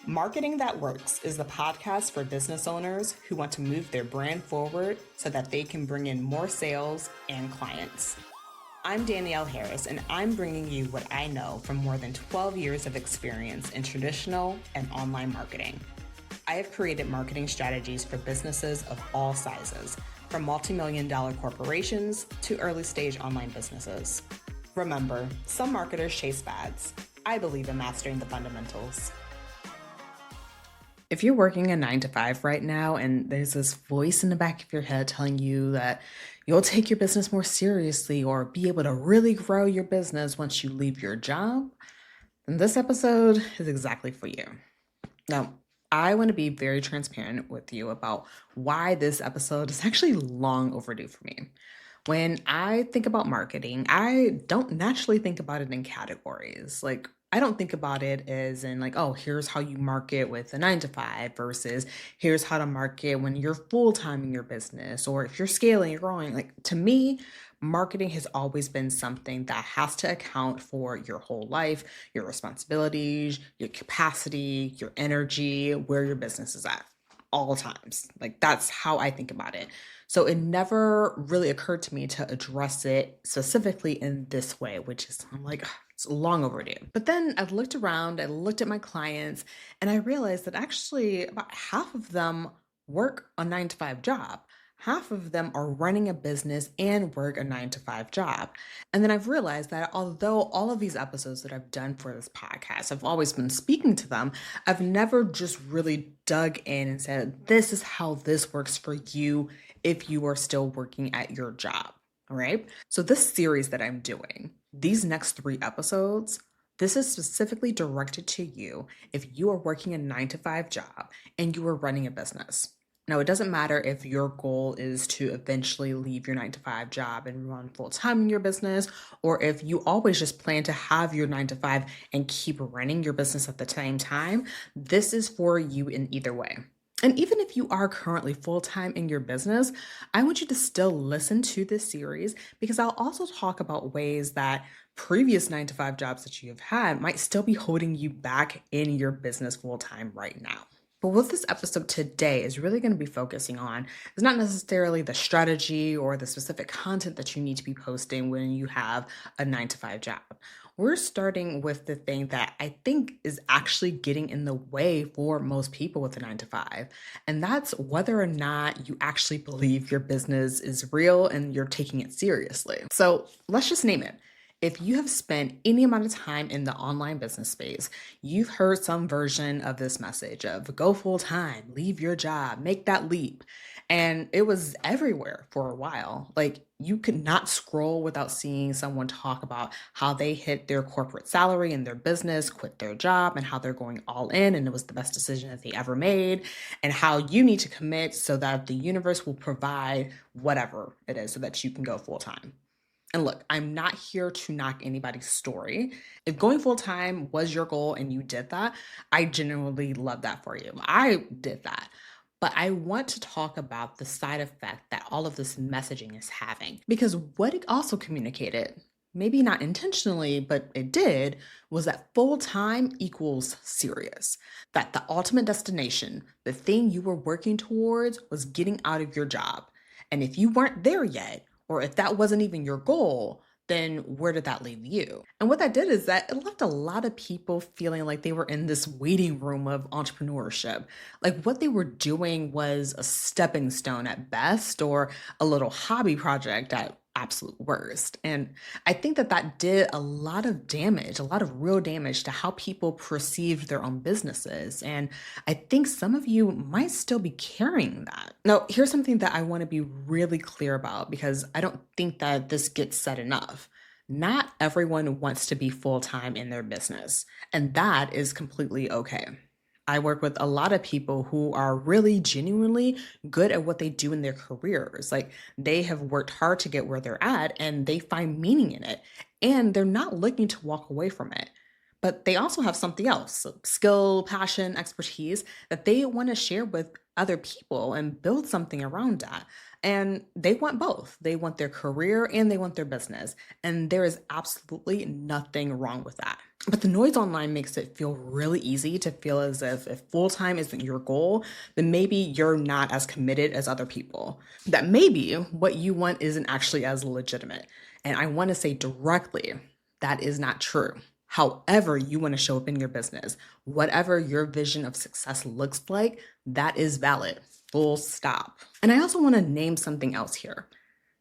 Marketing That Works is the podcast for business owners who want to move their brand forward so that they can bring in more sales and clients. I'm Danielle Harris, and I'm bringing you what I know from more than 12 years of experience in traditional and online marketing. I have created marketing strategies for businesses of all sizes, from multi-million-dollar corporations to early-stage online businesses. Remember, some marketers chase fads. I believe in mastering the fundamentals. If you're working a 9 to 5 right now and there's this voice in the back of your head telling you that you'll take your business more seriously or be able to really grow your business once you leave your job, then this episode is exactly for you. Now, I want to be very transparent with you about why this episode is actually long overdue for me. When I think about marketing, I don't naturally think about it in categories. Like, I don't think about it as in like, oh, here's how you market with a 9 to 5 versus here's how to market when you're full-time in your business or if you're scaling, you're growing. Like, to me, marketing has always been something that has to account for your whole life, your responsibilities, your capacity, your energy, where your business is at all times. Like, that's how I think about it. So it never really occurred to me to address it specifically in this way, which is, I'm like, "Ugh, it's long overdue." But then I looked around, I looked at my clients, and I realized that actually about half of them work a 9 to 5 job. Half of them are running a business and work a 9 to 5 job. And then I've realized that although all of these episodes that I've done for this podcast, I've always been speaking to them, I've never just really dug in and said, this is how this works for you if you are still working at your job. All right. So, this series that I'm doing, these next 3 episodes, this is specifically directed to you if you are working a 9 to 5 job and you are running a business. Now, it doesn't matter if your goal is to eventually leave your 9 to 5 job and run full time in your business, or if you always just plan to have your 9 to 5 and keep running your business at the same time. This is for you in either way. And even if you are currently full time in your business, I want you to still listen to this series because I'll also talk about ways that previous 9 to 5 jobs that you have had might still be holding you back in your business full time right now. But what this episode today is really going to be focusing on is not necessarily the strategy or the specific content that you need to be posting when you have a 9 to 5 job. We're starting with the thing that I think is actually getting in the way for most people with a 9 to 5. And that's whether or not you actually believe your business is real and you're taking it seriously. So let's just name it. If you have spent any amount of time in the online business space, you've heard some version of this message of go full time, leave your job, make that leap. And it was everywhere for a while. Like, you could not scroll without seeing someone talk about how they hit their corporate salary in their business, quit their job, and how they're going all in. And it was the best decision that they ever made, and how you need to commit so that the universe will provide whatever it is so that you can go full time. And look, I'm not here to knock anybody's story. If going full time was your goal and you did that, I genuinely love that for you. I did that. But I want to talk about the side effect that all of this messaging is having. Because what it also communicated, maybe not intentionally, but it did, was that full time equals serious. That the ultimate destination, the thing you were working towards, was getting out of your job. And if you weren't there yet, or if that wasn't even your goal, then where did that leave you? And what that did is that it left a lot of people feeling like they were in this waiting room of entrepreneurship. Like, what they were doing was a stepping stone at best or a little hobby project at absolute worst. And I think that that did a lot of damage, a lot of real damage to how people perceived their own businesses. And I think some of you might still be carrying that. Now, here's something that I want to be really clear about because I don't think that this gets said enough. Not everyone wants to be full time in their business, and that is completely okay. I work with a lot of people who are really genuinely good at what they do in their careers. Like, they have worked hard to get where they're at and they find meaning in it, and they're not looking to walk away from it. but they also have something else, so skill, passion, expertise that they want to share with other people and build something around that. And they want both. They want their career and they want their business. And there is absolutely nothing wrong with that. But the noise online makes it feel really easy to feel as if full time isn't your goal, then maybe you're not as committed as other people. That maybe what you want isn't actually as legitimate. And I want to say directly that is not true. However, you want to show up in your business, whatever your vision of success looks like, that is valid. Full stop. And I also want to name something else here.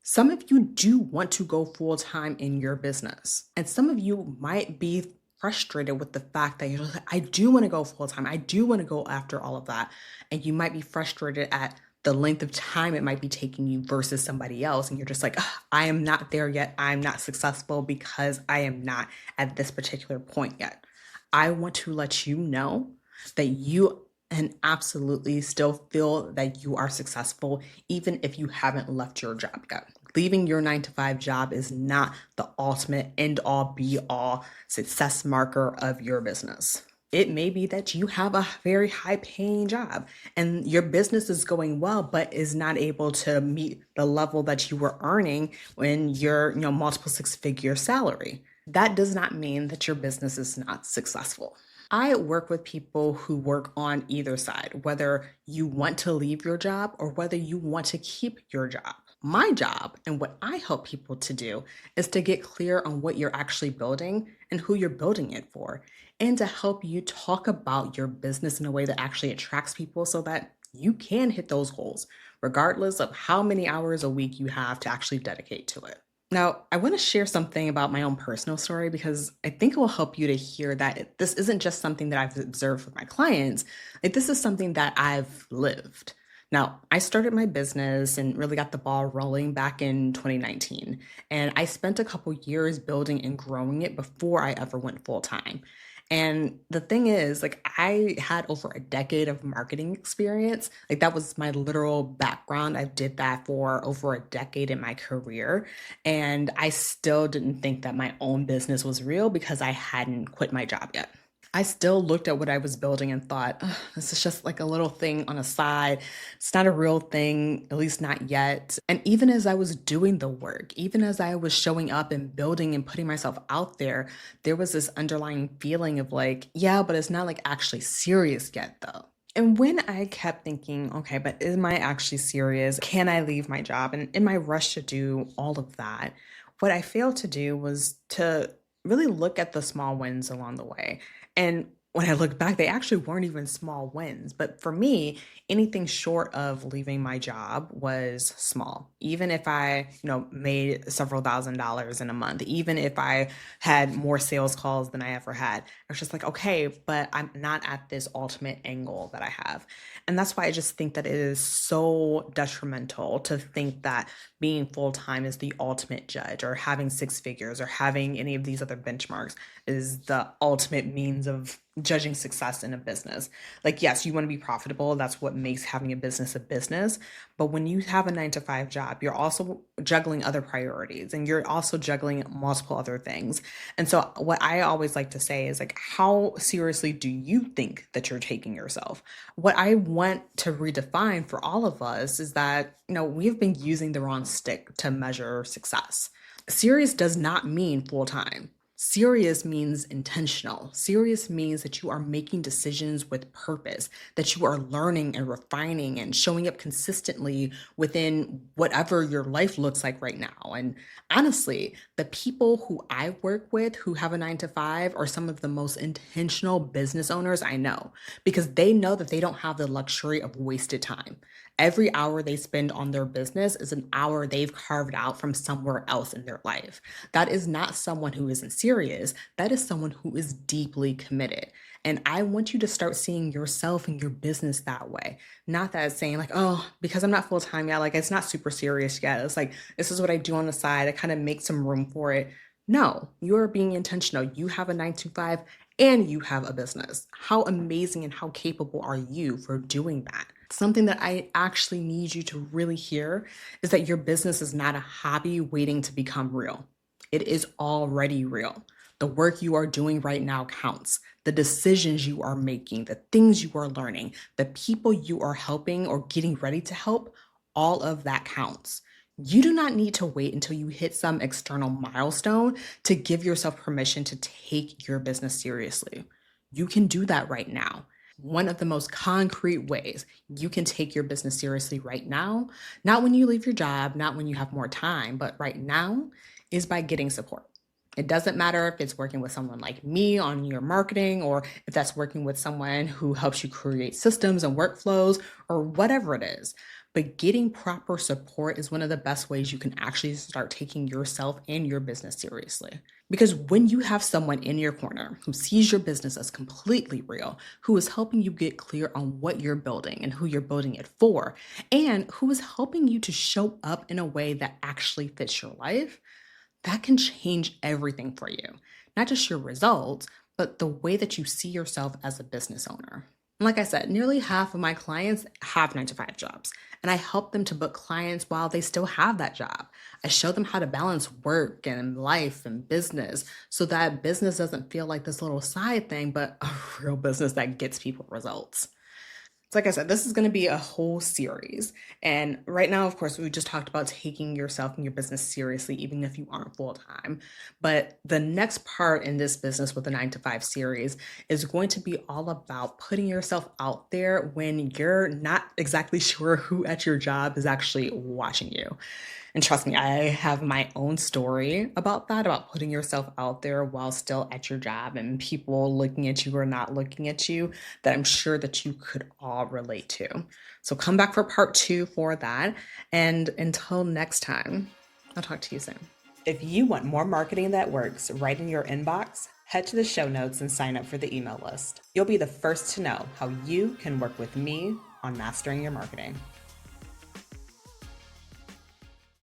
Some of you do want to go full time in your business, and some of you might be frustrated with the fact that you're like, I do want to go full time. I do want to go after all of that. And you might be frustrated at the length of time it might be taking you versus somebody else. And you're just like, "Ugh, I am not there yet. I'm not successful because I am not at this particular point yet." I want to let you know that you and absolutely still feel that you are successful, even if you haven't left your job yet. Leaving your 9 to 5 job is not the ultimate end all be all success marker of your business. It may be that you have a very high paying job and your business is going well, but is not able to meet the level that you were earning when you're, multiple 6 figure salary. That does not mean that your business is not successful. I work with people who work on either side, whether you want to leave your job or whether you want to keep your job. My job and what I help people to do is to get clear on what you're actually building and who you're building it for, and to help you talk about your business in a way that actually attracts people so that you can hit those goals, regardless of how many hours a week you have to actually dedicate to it. Now, I want to share something about my own personal story because I think it will help you to hear that this isn't just something that I've observed with my clients. Like, this is something that I've lived. Now, I started my business and really got the ball rolling back in 2019. And I spent a couple years building and growing it before I ever went full time. And the thing is, like, I had over a decade of marketing experience. Like, that was my literal background. I did that for over a decade in my career. And I still didn't think that my own business was real because I hadn't quit my job yet. I still looked at what I was building and thought, "Ugh, this is just like a little thing on a side. It's not a real thing, at least not yet." And even as I was doing the work, even as I was showing up and building and putting myself out there was this underlying feeling of like, yeah, but it's not like actually serious yet though. And when I kept thinking, okay, but am I actually serious? Can I leave my job? And in my rush to do all of that, what I failed to do was to really look at the small wins along the way. And when I look back, they actually weren't even small wins. But for me, anything short of leaving my job was small. Even if I, made several $1,000s in a month, even if I had more sales calls than I ever had, I was just like, okay, but I'm not at this ultimate angle that I have. And that's why I just think that it is so detrimental to think that being full time is the ultimate judge, or having 6 figures, or having any of these other benchmarks is the ultimate means of judging success in a business. Like, yes, you want to be profitable. That's what makes having a business. But when you have a 9 to 5 job, you're also juggling other priorities and you're also juggling multiple other things. And so what I always like to say is like, how seriously do you think that you're taking yourself? What I want to redefine for all of us is that, we've been using the wrong stick to measure success. Serious does not mean full time. Serious means intentional. Serious means that you are making decisions with purpose, that you are learning and refining and showing up consistently within whatever your life looks like right now. And honestly, the people who I work with who have a 9 to 5 are some of the most intentional business owners I know, because they know that they don't have the luxury of wasted time. Every hour they spend on their business is an hour they've carved out from somewhere else in their life. That is not someone who isn't serious. That is someone who is deeply committed. And I want you to start seeing yourself and your business that way. Not that it's saying like, oh, because I'm not full time yet, like it's not super serious yet. It's like, this is what I do on the side. I kind of make some room for it. No, you're being intentional. You have a 9 to 5 and you have a business. How amazing and how capable are you for doing that? Something that I actually need you to really hear is that your business is not a hobby waiting to become real. It is already real. The work you are doing right now counts. The decisions you are making, the things you are learning, the people you are helping or getting ready to help, all of that counts. You do not need to wait until you hit some external milestone to give yourself permission to take your business seriously. You can do that right now. One of the most concrete ways you can take your business seriously right now, not when you leave your job, not when you have more time, but right now, is by getting support. It doesn't matter if it's working with someone like me on your marketing, or if that's working with someone who helps you create systems and workflows, or whatever it is. But getting proper support is one of the best ways you can actually start taking yourself and your business seriously. Because when you have someone in your corner who sees your business as completely real, who is helping you get clear on what you're building and who you're building it for, and who is helping you to show up in a way that actually fits your life, that can change everything for you. Not just your results, but the way that you see yourself as a business owner. Like I said, nearly half of my clients have 9 to 5 jobs, and I help them to book clients while they still have that job. I show them how to balance work and life and business so that business doesn't feel like this little side thing, but a real business that gets people results. So like I said, this is going to be a whole series. And right now, of course, we just talked about taking yourself and your business seriously, even if you aren't full time. But the next part in this business with the 9 to 5 series is going to be all about putting yourself out there when you're not exactly sure who at your job is actually watching you. And trust me, I have my own story about that, about putting yourself out there while still at your job and people looking at you or not looking at you, that I'm sure that you could all relate to. So come back for part 2 for that. And until next time, I'll talk to you soon. If you want more marketing that works right in your inbox, head to the show notes and sign up for the email list. You'll be the first to know how you can work with me on mastering your marketing.